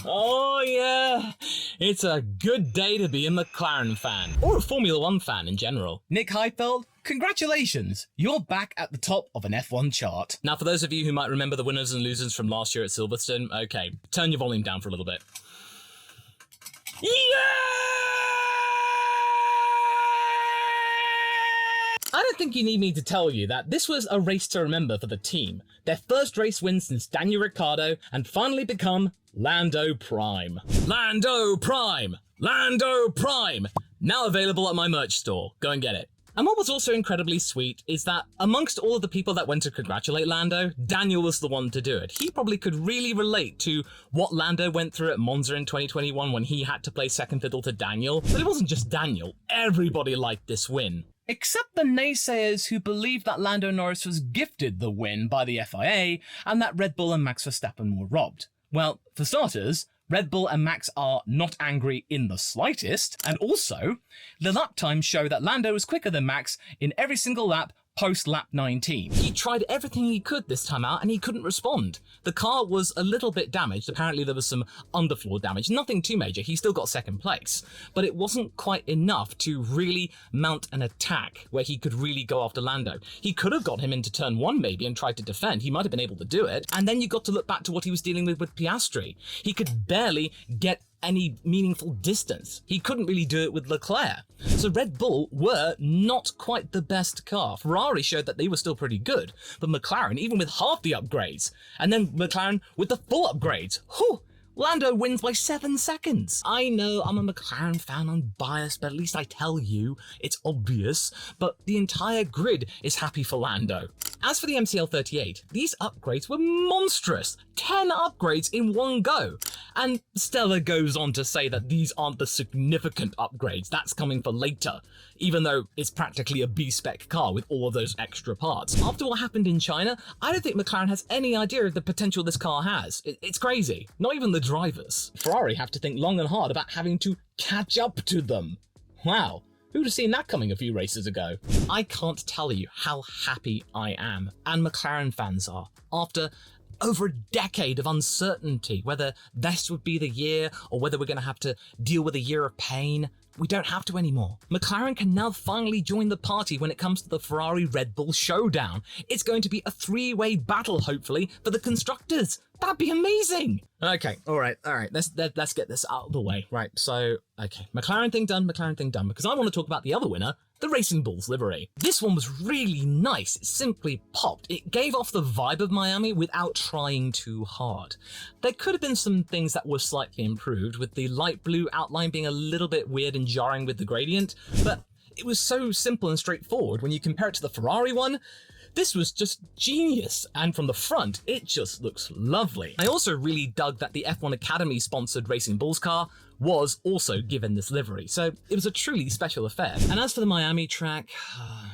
Oh yeah, it's a good day to be a McLaren fan, or a Formula One fan in general. Nick Heidfeld, congratulations, you're back at the top of an F1 chart. Now for those of you who might remember the winners and losers from last year at Silverstone, okay, turn your volume down for a little bit. Yeah! I don't think you need me to tell you that this was a race to remember for the team. Their first race win since Daniel Ricciardo, and finally become Lando Prime. Lando Prime! Lando Prime! Now available at my merch store. Go and get it. And what was also incredibly sweet is that amongst all of the people that went to congratulate Lando, Daniel was the one to do it. He probably could really relate to what Lando went through at Monza in 2021 when he had to play second fiddle to Daniel. But it wasn't just Daniel. Everybody liked this win. Except the naysayers who believed that Lando Norris was gifted the win by the FIA and that Red Bull and Max Verstappen were robbed. Well, for starters, Red Bull and Max are not angry in the slightest, and also, the lap times show that Lando was quicker than Max in every single lap post lap 19. He tried everything he could this time out and he couldn't respond. The car was a little bit damaged. Apparently there was some underfloor damage, nothing too major. He still got second place, but it wasn't quite enough to really mount an attack where he could really go after Lando. He could have got him into turn 1 maybe and tried to defend. He might have been able to do it. And then you got to look back to what he was dealing with Piastri. He could barely get any meaningful distance. He couldn't really do it with Leclerc. So Red Bull were not quite the best car. Ferrari showed that they were still pretty good, but McLaren, even with half the upgrades, and then McLaren with the full upgrades, whew, Lando wins by 7 seconds. I know I'm a McLaren fan, I'm biased, but at least I tell you, it's obvious, but the entire grid is happy for Lando. As for the MCL38, these upgrades were monstrous. 10 upgrades in one go. And Stella goes on to say that these aren't the significant upgrades, that's coming for later, even though it's practically a B-spec car with all of those extra parts. After what happened in China, I don't think McLaren has any idea of the potential this car has. It's crazy. Not even the drivers. Ferrari have to think long and hard about having to catch up to them. Wow. Who'd have seen that coming a few races ago? I can't tell you how happy I am, and McLaren fans are, after over a decade of uncertainty, whether this would be the year or whether we're going to have to deal with a year of pain. We don't have to anymore. McLaren can now finally join the party when it comes to the Ferrari-Red Bull showdown. It's going to be a 3-way battle, hopefully, for the constructors. That'd be amazing. Okay, all right. Let's get this out of the way. Right, so, okay, McLaren thing done, because I want to talk about the other winner, the Racing Bulls livery. This one was really nice. It simply popped. It gave off the vibe of Miami without trying too hard. There could have been some things that were slightly improved, with the light blue outline being a little bit weird and jarring with the gradient, but it was so simple and straightforward. When you compare it to the Ferrari one, this was just genius, and from the front, it just looks lovely. I also really dug that the F1 Academy sponsored Racing Bulls car was also given this livery, so it was a truly special affair. And as for the Miami track,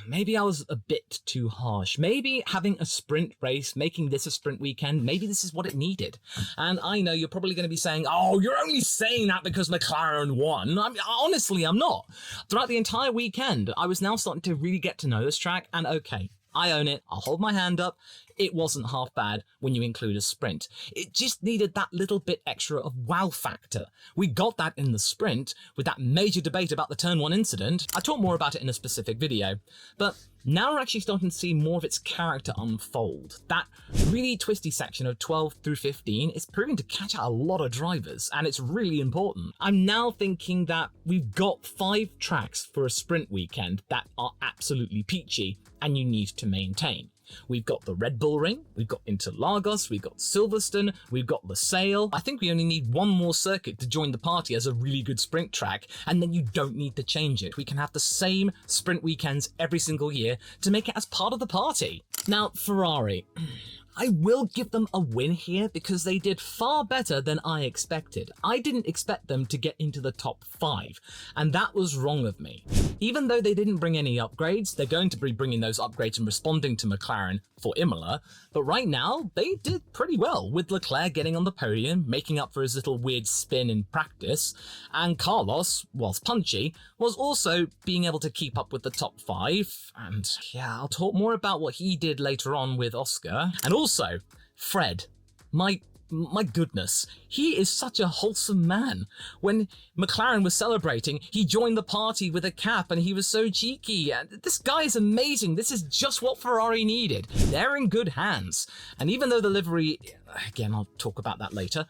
maybe I was a bit too harsh. Maybe having a sprint race, making this a sprint weekend, maybe this is what it needed. And I know you're probably going to be saying, oh, you're only saying that because McLaren won. I mean, honestly, I'm not. Throughout the entire weekend, I was now starting to really get to know this track, and okay, I own it, I'll hold my hand up, it wasn't half bad when you include a sprint. It just needed that little bit extra of wow factor. We got that in the sprint with that major debate about the turn 1 incident. I talk more about it in a specific video, but now we're actually starting to see more of its character unfold. That really twisty section of 12 through 15 is proving to catch out a lot of drivers, and it's really important. I'm now thinking that we've got 5 tracks for a sprint weekend that are absolutely peachy, and you need to maintain. We've got the Red Bull Ring, we've got Interlagos, we've got Silverstone, we've got Losail. I think we only need one more circuit to join the party as a really good sprint track, and then you don't need to change it. We can have the same sprint weekends every single year to make it as part of the party. Now, Ferrari. I will give them a win here because they did far better than I expected. I didn't expect them to get into the top 5, and that was wrong of me. Even though they didn't bring any upgrades, they're going to be bringing those upgrades and responding to McLaren for Imola, but right now, they did pretty well, with Leclerc getting on the podium, making up for his little weird spin in practice, and Carlos, whilst punchy, was also being able to keep up with the top 5, and yeah, I'll talk more about what he did later on with Oscar. And also, Fred, my my goodness, he is such a wholesome man. When McLaren was celebrating, he joined the party with a cap and he was so cheeky. This guy is amazing. This is just what Ferrari needed. They're in good hands. And even though the livery, again, I'll talk about that later,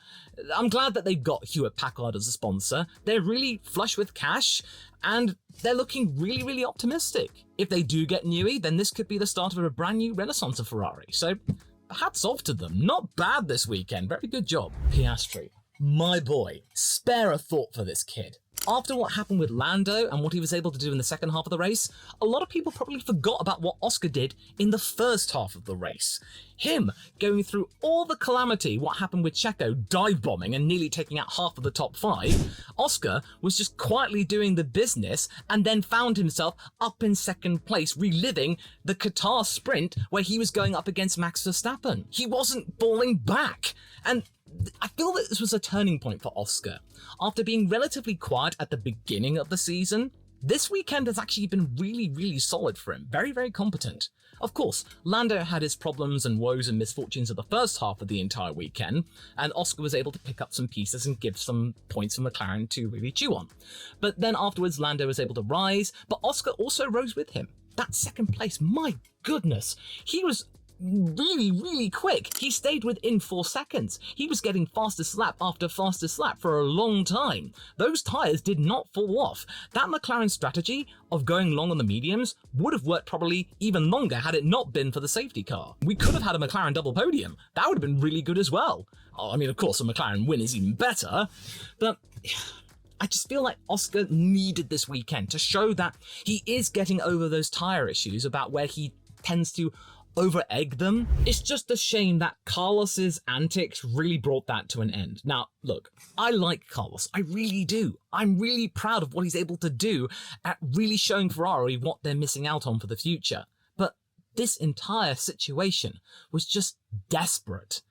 I'm glad that they've got Hewlett-Packard as a sponsor. They're really flush with cash and they're looking really, really optimistic. If they do get Newey, then this could be the start of a brand new renaissance of Ferrari. So hats off to them. Not bad this weekend. Very good job. Piastri, my boy, spare a thought for this kid. After what happened with Lando and what he was able to do in the second half of the race, a lot of people probably forgot about what Oscar did in the first half of the race. Him going through all the calamity, what happened with Checo dive bombing and nearly taking out half of the top 5, Oscar was just quietly doing the business and then found himself up in second place, reliving the Qatar sprint where he was going up against Max Verstappen. He wasn't falling back. And I feel that this was a turning point for Oscar. After being relatively quiet at the beginning of the season, this weekend has actually been really, really solid for him. Very, very competent. Of course, Lando had his problems and woes and misfortunes of the first half of the entire weekend, and Oscar was able to pick up some pieces and give some points for McLaren to really chew on. But then afterwards, Lando was able to rise, but Oscar also rose with him. That second place, my goodness, he was really, really quick. He stayed within 4 seconds. He was getting fastest lap after fastest lap for a long time. Those tyres did not fall off. That McLaren strategy of going long on the mediums would have worked probably even longer had it not been for the safety car. We could have had a McLaren double podium. That would have been really good as well. I mean, of course, a McLaren win is even better, but I just feel like Oscar needed this weekend to show that he is getting over those tyre issues about where he tends to over-egg them. It's just a shame that Carlos's antics really brought that to an end. Now, look, I like Carlos. I really do. I'm really proud of what he's able to do at really showing Ferrari what they're missing out on for the future. But this entire situation was just desperate.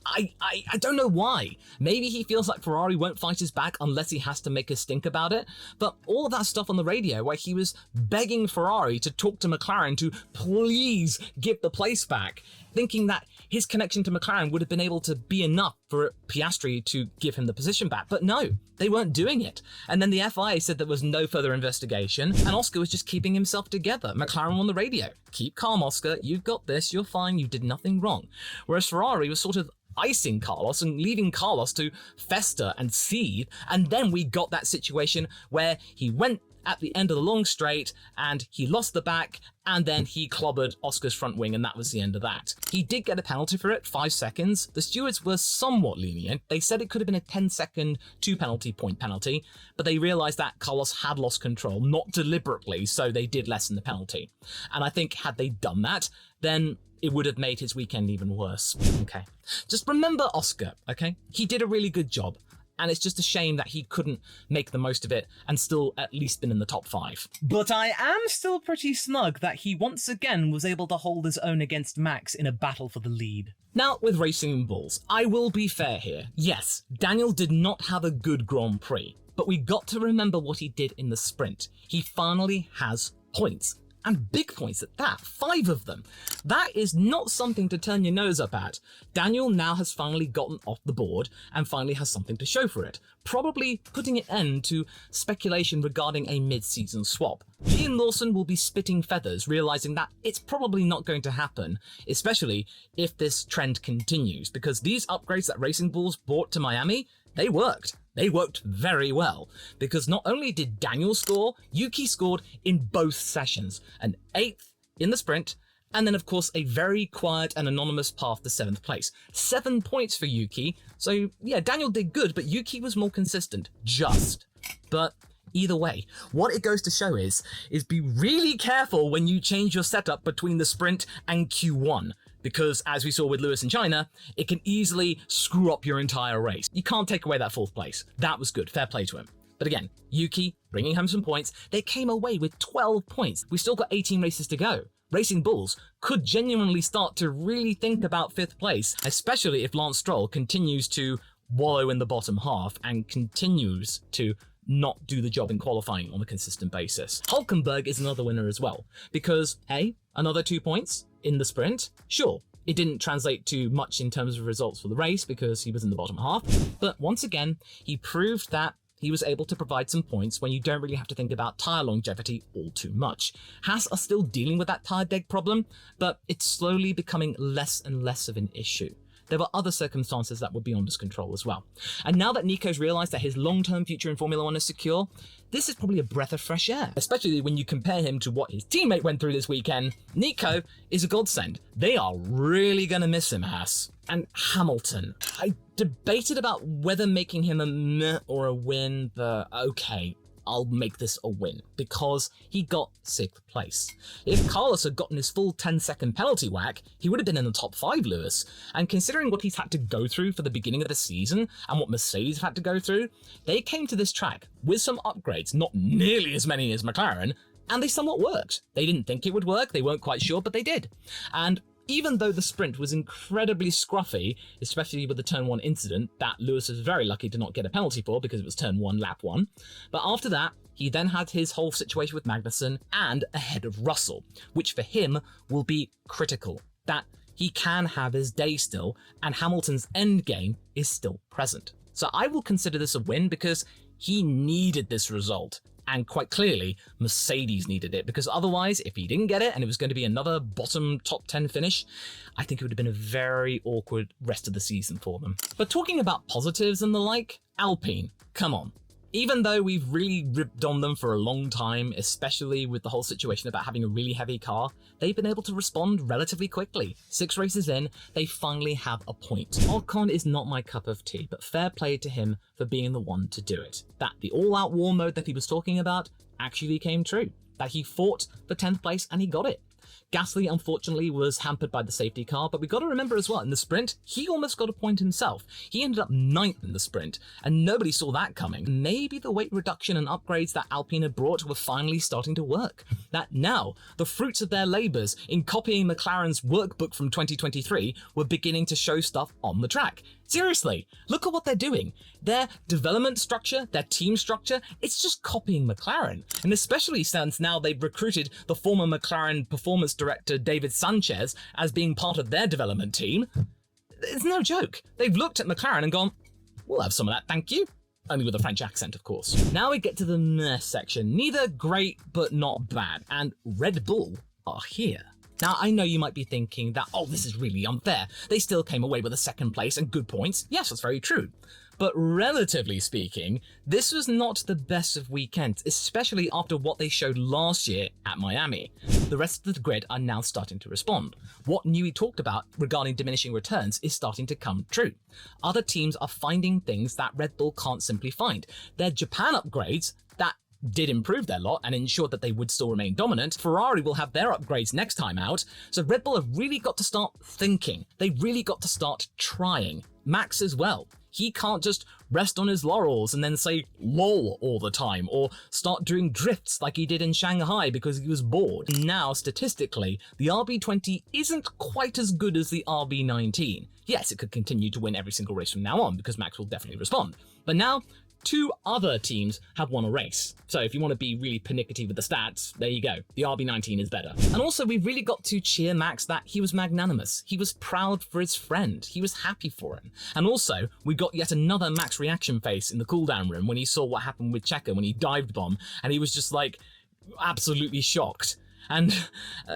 I don't know why. Maybe he feels like Ferrari won't fight his back unless he has to make a stink about it. But all of that stuff on the radio where he was begging Ferrari to talk to McLaren to please give the place back, thinking that his connection to McLaren would have been able to be enough for Piastri to give him the position back. But no, they weren't doing it. And then the FIA said there was no further investigation, and Oscar was just keeping himself together. McLaren on the radio, keep calm, Oscar, you've got this, you're fine, you did nothing wrong. Whereas Ferrari was sort of icing Carlos and leaving Carlos to fester and seethe, and then we got that situation where he went at the end of the long straight and he lost the back, and then he clobbered Oscar's front wing, and that was the end of that. He did get a penalty for it, 5 seconds. The stewards were somewhat lenient. They said it could have been a 10-second 2-penalty-point penalty, but they realised that Carlos had lost control, not deliberately, so they did lessen the penalty. And I think had they done that, then it would have made his weekend even worse. Okay. Just remember Oscar, okay? He did a really good job, and it's just a shame that he couldn't make the most of it and still at least been in the top 5. But I am still pretty smug that he once again was able to hold his own against Max in a battle for the lead. Now, with Racing Bulls, I will be fair here. Yes, Daniel did not have a good Grand Prix, but we got to remember what he did in the sprint. He finally has points. And big points at that, 5 of them. That is not something to turn your nose up at. Daniel now has finally gotten off the board and finally has something to show for it, probably putting an end to speculation regarding a mid-season swap. Ian Lawson will be spitting feathers, realising that it's probably not going to happen, especially if this trend continues, because these upgrades that Racing Bulls brought to Miami, they worked. They worked very well, because not only did Daniel score, Yuki scored in both sessions, an 8th in the sprint, and then of course a very quiet and anonymous path to 7th place. 7 points for Yuki, so yeah, Daniel did good, but Yuki was more consistent, just. But either way, what it goes to show is be really careful when you change your setup between the sprint and Q1. Because, as we saw with Lewis in China, it can easily screw up your entire race. You can't take away that 4th place. That was good. Fair play to him. But again, Yuki bringing home some points. They came away with 12 points. We've still got 18 races to go. Racing Bulls could genuinely start to really think about 5th place, especially if Lance Stroll continues to wallow in the bottom half and continues to not do the job in qualifying on a consistent basis. Hulkenberg is another winner as well, because A, another 2 points in the sprint. Sure, It didn't translate to much in terms of results for the race because he was in the bottom half, but once again, he proved that he was able to provide some points when you don't really have to think about tyre longevity all too much. Haas are still dealing with that tyre deg problem, but it's slowly becoming less and less of an issue. There were other circumstances that were beyond his control as well. And now that Nico's realised that his long-term future in Formula 1 is secure, this is probably a breath of fresh air, especially when you compare him to what his teammate went through this weekend. Nico is a godsend. They are really going to miss him, Haas. And Hamilton. I debated about whether making him a meh or a win, but okay, I'll make this a win because he got 6th place. If Carlos had gotten his full 10-second penalty whack, he would have been in the top 5, Lewis. And considering what he's had to go through for the beginning of the season and what Mercedes have had to go through, they came to this track with some upgrades, not nearly as many as McLaren, and they somewhat worked. They didn't think it would work, they weren't quite sure, but they did. And even though the sprint was incredibly scruffy, especially with the turn 1 incident that Lewis was very lucky to not get a penalty for because it was turn 1, lap 1. But after that, he then had his whole situation with Magnussen and ahead of Russell, which for him will be critical, that he can have his day still and Hamilton's end game is still present. So I will consider this a win because he needed this result. And quite clearly, Mercedes needed it, because otherwise, if he didn't get it and it was going to be another bottom top 10 finish, I think it would have been a very awkward rest of the season for them. But talking about positives and the like, Alpine, come on. Even though we've really ripped on them for a long time, especially with the whole situation about having a really heavy car, they've been able to respond relatively quickly. 6 races in, they finally have a point. Ocon is not my cup of tea, but fair play to him for being the one to do it. That the all-out war mode that he was talking about actually came true. That he fought for 10th place and he got it. Gasly, unfortunately, was hampered by the safety car, but we got to remember as well, in the sprint, he almost got a point himself. He ended up 9th in the sprint, and nobody saw that coming. Maybe the weight reduction and upgrades that Alpine had brought were finally starting to work. That now, the fruits of their labours in copying McLaren's workbook from 2023 were beginning to show stuff on the track. Seriously, look at what they're doing. Their development structure, their team structure, it's just copying McLaren. And especially since now they've recruited the former McLaren performance director David Sanchez as being part of their development team. It's no joke. They've looked at McLaren and gone, we'll have some of that, thank you. Only with a French accent, of course. Now we get to the meh section. Neither great, but not bad. And Red Bull are here. Now, I know you might be thinking that, oh, this is really unfair. They still came away with a 2nd place and good points. Yes, that's very true. But relatively speaking, this was not the best of weekends, especially after what they showed last year at Miami. The rest of the grid are now starting to respond. What Newey talked about regarding diminishing returns is starting to come true. Other teams are finding things that Red Bull can't simply find. Their Japan upgrades that did improve their lot and ensured that they would still remain dominant. Ferrari will have their upgrades next time out, so Red Bull have really got to start thinking. They really got to start trying. Max as well. He can't just rest on his laurels and then say lol all the time, or start doing drifts like he did in Shanghai because he was bored. Now, statistically, the RB20 isn't quite as good as the RB19. Yes, it could continue to win every single race from now on because Max will definitely respond. But now, 2 other teams have won a race. So if you want to be really pernickety with the stats, there you go. The RB19 is better. And also, we really got to cheer Max that he was magnanimous. He was proud for his friend. He was happy for him. And also, we got yet another Max reaction face in the cooldown room when he saw what happened with Checo when he dived bomb, and he was just like absolutely shocked. And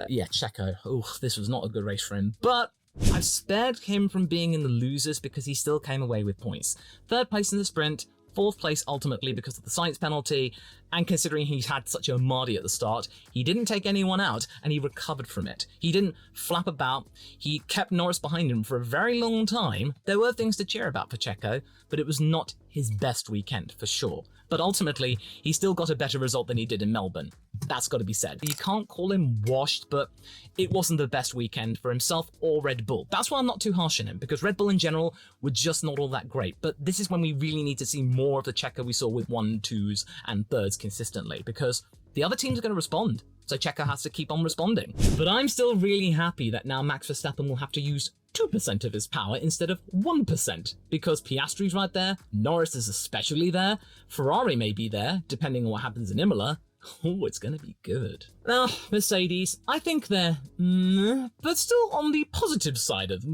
yeah, Checo, this was not a good race for him. But I've spared him from being in the losers because he still came away with points. 3rd place in the sprint, 4th place ultimately because of the science penalty, and considering he's had such a Mardy at the start, he didn't take anyone out and he recovered from it. He didn't flap about, he kept Norris behind him for a very long time. There were things to cheer about for Checo, but it was not his best weekend for sure. But ultimately, he still got a better result than he did in Melbourne. That's got to be said. You can't call him washed, but it wasn't the best weekend for himself or Red Bull. That's why I'm not too harsh on him, because Red Bull in general were just not all that great. But this is when we really need to see more of the Checo we saw with 1, 2s and 3rds consistently, because the other teams are going to respond. So Checo has to keep on responding. But I'm still really happy that now Max Verstappen will have to use 2% of his power instead of 1%, because Piastri's right there, Norris is especially there, Ferrari may be there, depending on what happens in Imola, Oh, it's gonna be good. Now, Mercedes, I think they're but still on the positive side of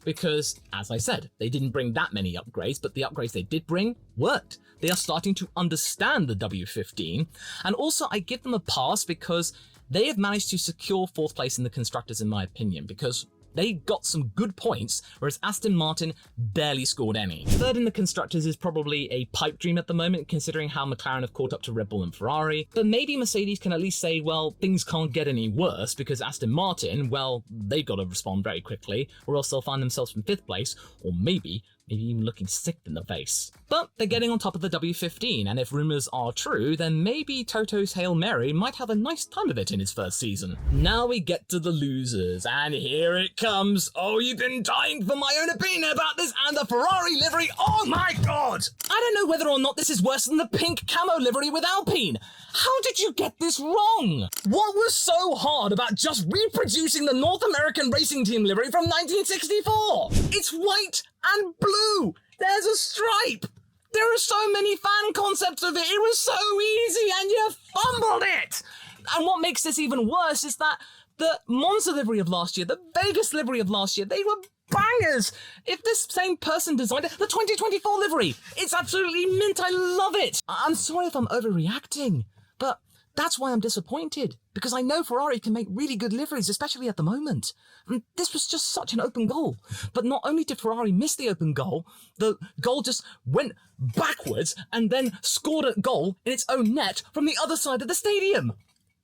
because, as I said, they didn't bring that many upgrades, but the upgrades they did bring worked. They are starting to understand the W15, and also I give them a pass because they have managed to secure 4th place in the Constructors, in my opinion, because they got some good points, whereas Aston Martin barely scored any. 3rd in the Constructors is probably a pipe dream at the moment, considering how McLaren have caught up to Red Bull and Ferrari. But maybe Mercedes can at least say, well, things can't get any worse, because Aston Martin, well, they've got to respond very quickly, or else they'll find themselves in 5th place, or maybe even looking sick in the face. But they're getting on top of the W15, and if rumours are true, then maybe Toto's Hail Mary might have a nice time of it in his first season. Now we get to the losers, and here it comes. Oh, you've been dying for my own opinion about this, and the Ferrari livery, oh my god! I don't know whether or not this is worse than the pink camo livery with Alpine. How did you get this wrong? What was so hard about just reproducing the North American racing team livery from 1964? It's white and blue. There's a stripe. There are so many fan concepts of it. It was so easy and you fumbled it. And what makes this even worse is that the Monza livery of last year, the Vegas livery of last year, they were bangers. If this same person designed it, the 2024 livery, it's absolutely mint. I love it. I'm sorry if I'm overreacting, but that's why I'm disappointed, because I know Ferrari can make really good liveries, especially at the moment. And this was just such an open goal. But not only did Ferrari miss the open goal, the goal just went backwards and then scored a goal in its own net from the other side of the stadium.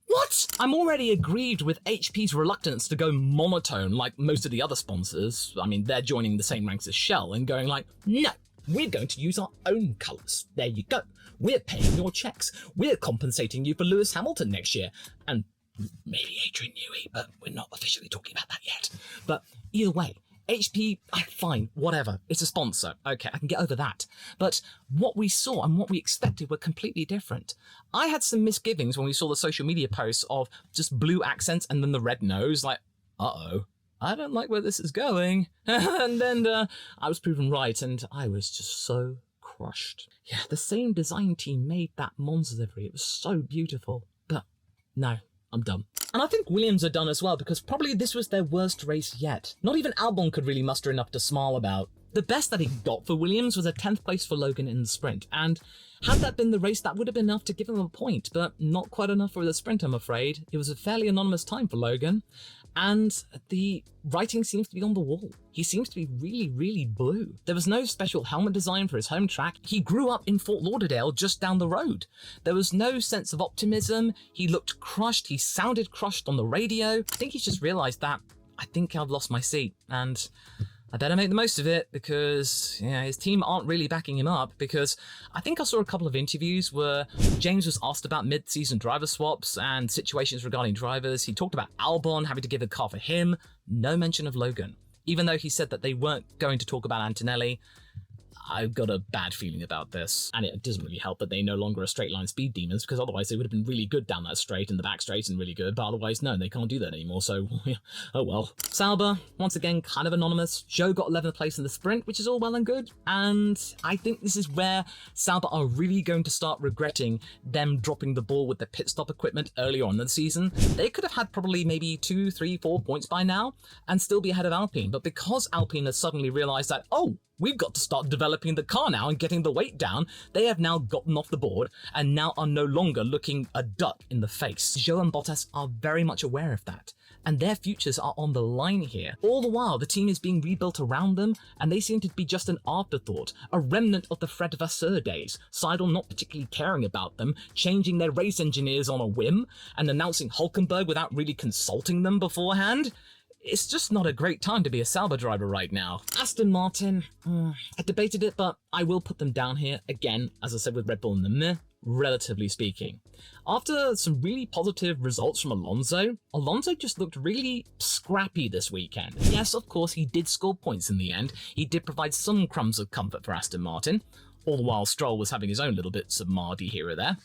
What? I'm already aggrieved with HP's reluctance to go monotone like most of the other sponsors. I mean, they're joining the same ranks as Shell and going like, no, we're going to use our own colours. There you go. We're paying your checks. We're compensating you for Lewis Hamilton next year. And maybe Adrian Newey, but we're not officially talking about that yet. But either way, HP, fine, whatever. It's a sponsor. Okay, I can get over that. But what we saw and what we expected were completely different. I had some misgivings when we saw the social media posts of just blue accents and then the red nose, like, uh-oh. I don't like where this is going. And then I was proven right, and I was just so crushed. Yeah, the same design team made that Monza livery. It was so beautiful. But no, I'm done. And I think Williams are done as well, because probably this was their worst race yet. Not even Albon could really muster enough to smile about. The best that he got for Williams was a 10th place for Logan in the sprint, and had that been the race, that would have been enough to give him a point, but not quite enough for the sprint, I'm afraid. It was a fairly anonymous time for Logan, and the writing seems to be on the wall. He seems to be really, really blue. There was no special helmet design for his home track. He grew up in Fort Lauderdale, just down the road. There was no sense of optimism. He looked crushed. He sounded crushed on the radio. I think he's just realized that I think I've lost my seat, and I better make the most of it, because his team aren't really backing him up, because I think I saw a couple of interviews where James was asked about mid-season driver swaps and situations regarding drivers. He talked about Albon having to give a car for him. No mention of Logan. Even though he said that they weren't going to talk about Antonelli, I've got a bad feeling about this. And it doesn't really help that they no longer are straight line speed demons, because otherwise they would have been really good down that straight and the back straight and really good, but otherwise no, they can't do that anymore, so oh well. Sauber, once again, kind of anonymous. Zhou got 11th place in the sprint, which is all well and good, and I think this is where Sauber are really going to start regretting them dropping the ball with the pit stop equipment earlier on in the season. They could have had probably maybe 2, 3, 4 points by now and still be ahead of Alpine, but because Alpine has suddenly realised that, oh, we've got to start developing the car now and getting the weight down, they have now gotten off the board and now are no longer looking a duck in the face. Zhou and Bottas are very much aware of that, and their futures are on the line here. All the while, the team is being rebuilt around them, and they seem to be just an afterthought, a remnant of the Fred Vasseur days, Seidel not particularly caring about them, changing their race engineers on a whim, and announcing Hulkenberg without really consulting them beforehand. It's just not a great time to be a Sauber driver right now. Aston Martin, I debated it, but I will put them down here, again, as I said with Red Bull in the meh, relatively speaking. After some really positive results from Alonso just looked really scrappy this weekend. Yes, of course, he did score points in the end. He did provide some crumbs of comfort for Aston Martin, all the while Stroll was having his own little bits of Mardy here or there.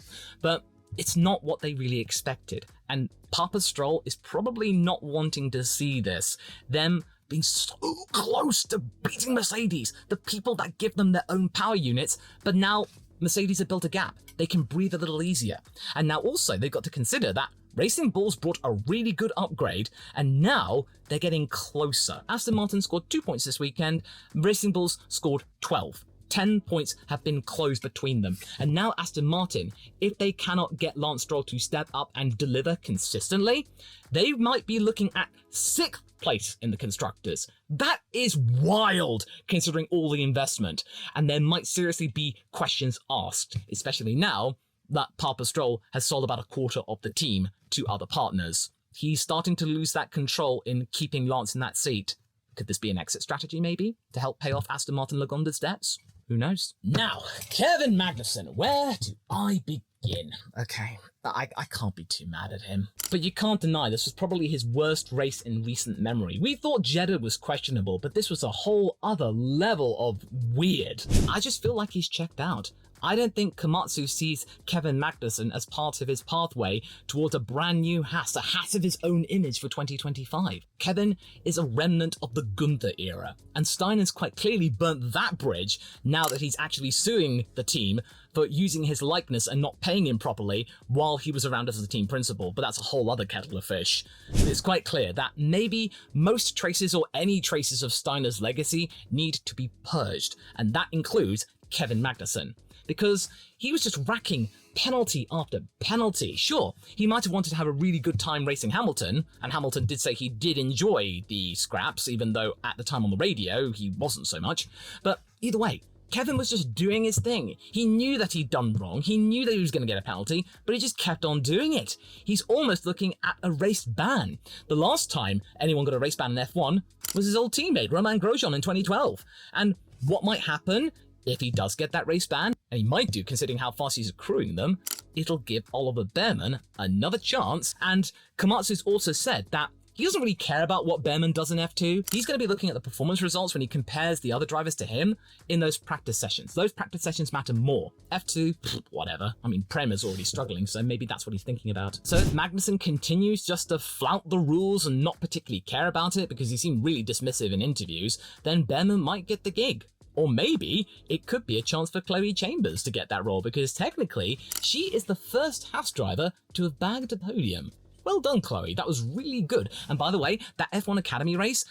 But it's not what they really expected, and Papa Stroll is probably not wanting to see this. Them being so close to beating Mercedes, the people that give them their own power units, but now Mercedes have built a gap. They can breathe a little easier. And now also they've got to consider that Racing Bulls brought a really good upgrade, and now they're getting closer. Aston Martin scored 2 points this weekend, Racing Bulls scored 12. 10 points have been closed between them. And now Aston Martin, if they cannot get Lance Stroll to step up and deliver consistently, they might be looking at 6th place in the Constructors. That is wild, considering all the investment. And there might seriously be questions asked, especially now that Papa Stroll has sold about a quarter of the team to other partners. He's starting to lose that control in keeping Lance in that seat. Could this be an exit strategy, maybe, to help pay off Aston Martin Lagonda's debts? Who knows? Now, Kevin Magnussen, where do I begin? Okay, I can't be too mad at him. But you can't deny this was probably his worst race in recent memory. We thought Jeddah was questionable, but this was a whole other level of weird. I just feel like he's checked out. I don't think Komatsu sees Kevin Magnussen as part of his pathway towards a brand new Haas, a Haas of his own image for 2025. Kevin is a remnant of the Gunther era, and Steiner's quite clearly burnt that bridge now that he's actually suing the team for using his likeness and not paying him properly while he was around as a team principal, but that's a whole other kettle of fish. It's quite clear that maybe most traces or any traces of Steiner's legacy need to be purged, and that includes Kevin Magnussen. Because he was just racking penalty after penalty. Sure, he might have wanted to have a really good time racing Hamilton, and Hamilton did say he did enjoy the scraps, even though at the time on the radio he wasn't so much. But either way, Kevin was just doing his thing. He knew that he'd done wrong, he knew that he was going to get a penalty, but he just kept on doing it. He's almost looking at a race ban. The last time anyone got a race ban in F1 was his old teammate, Romain Grosjean, in 2012. And what might happen if he does get that race ban, and he might do considering how fast he's accruing them, it'll give Oliver Behrman another chance. And Komatsu's also said that he doesn't really care about what Behrman does in F2. He's going to be looking at the performance results when he compares the other drivers to him in those practice sessions. Those practice sessions matter more. F2, whatever. I mean, Prem is already struggling, so maybe that's what he's thinking about. So if Magnussen continues just to flout the rules and not particularly care about it because he seemed really dismissive in interviews, then Behrman might get the gig. Or maybe it could be a chance for Chloe Chambers to get that role, because technically she is the first Haas driver to have bagged a podium. Well done, Chloe. That was really good. And by the way, that F1 Academy race,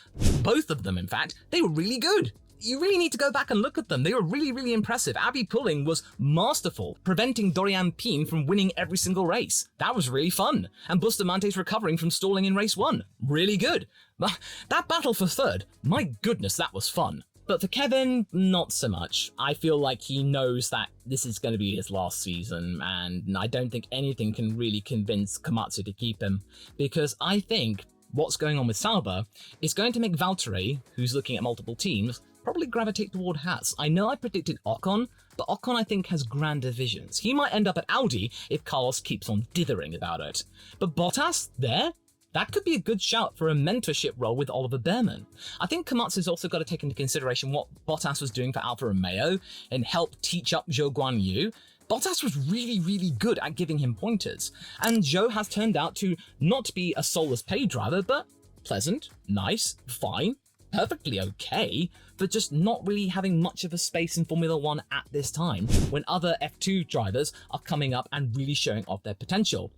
both of them, in fact, they were really good. You really need to go back and look at them. They were really, really impressive. Abby Pulling was masterful, preventing Dorian Pien from winning every single race. That was really fun. And Bustamante's recovering from stalling in race 1. Really good. But that battle for third, my goodness, that was fun. But for Kevin, not so much. I feel like he knows that this is going to be his last season, and I don't think anything can really convince Komatsu to keep him, because I think what's going on with Sauber is going to make Valtteri, who's looking at multiple teams, probably gravitate toward Haas. I know I predicted Ocon, but Ocon I think has grander visions. He might end up at Audi if Carlos keeps on dithering about it. But Bottas, there? That could be a good shout for a mentorship role with Oliver Behrman. I think Komatsu's also got to take into consideration what Bottas was doing for Alfa Romeo and help teach up Zhou Guanyu. Bottas was really, really good at giving him pointers, and Zhou has turned out to not be a soulless paid driver, but pleasant, nice, fine, perfectly okay, but just not really having much of a space in Formula 1 at this time, when other F2 drivers are coming up and really showing off their potential.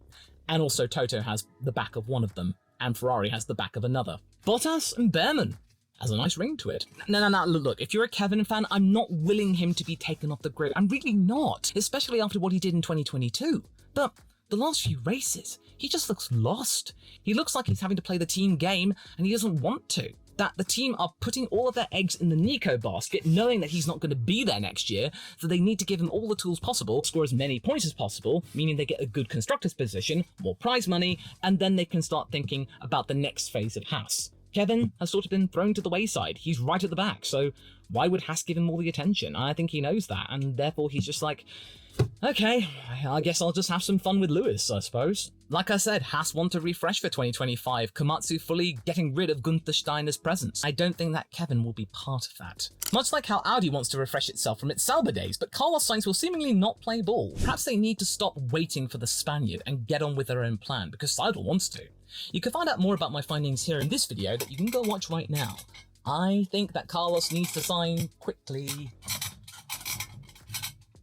And also Toto has the back of one of them, and Ferrari has the back of another. Bottas and Behrman has a nice ring to it. No, look, if you're a Kevin fan, I'm not willing him to be taken off the grid. I'm really not, especially after what he did in 2022. But the last few races, he just looks lost. He looks like he's having to play the team game, and he doesn't want to. That the team are putting all of their eggs in the Nico basket, knowing that he's not going to be there next year, so they need to give him all the tools possible, score as many points as possible, meaning they get a good constructor's position, more prize money, and then they can start thinking about the next phase of Haas. Kevin has sort of been thrown to the wayside. He's right at the back, so why would Haas give him all the attention? I think he knows that, and therefore he's just like, okay, I guess I'll just have some fun with Lewis, I suppose. Like I said, Haas want to refresh for 2025, Komatsu fully getting rid of Gunther Steiner's presence. I don't think that Kevin will be part of that. Much like how Audi wants to refresh itself from its Sauber days, but Carlos Sainz will seemingly not play ball. Perhaps they need to stop waiting for the Spaniard and get on with their own plan, because Seidel wants to. You can find out more about my findings here in this video that you can go watch right now. I think that Carlos needs to sign quickly.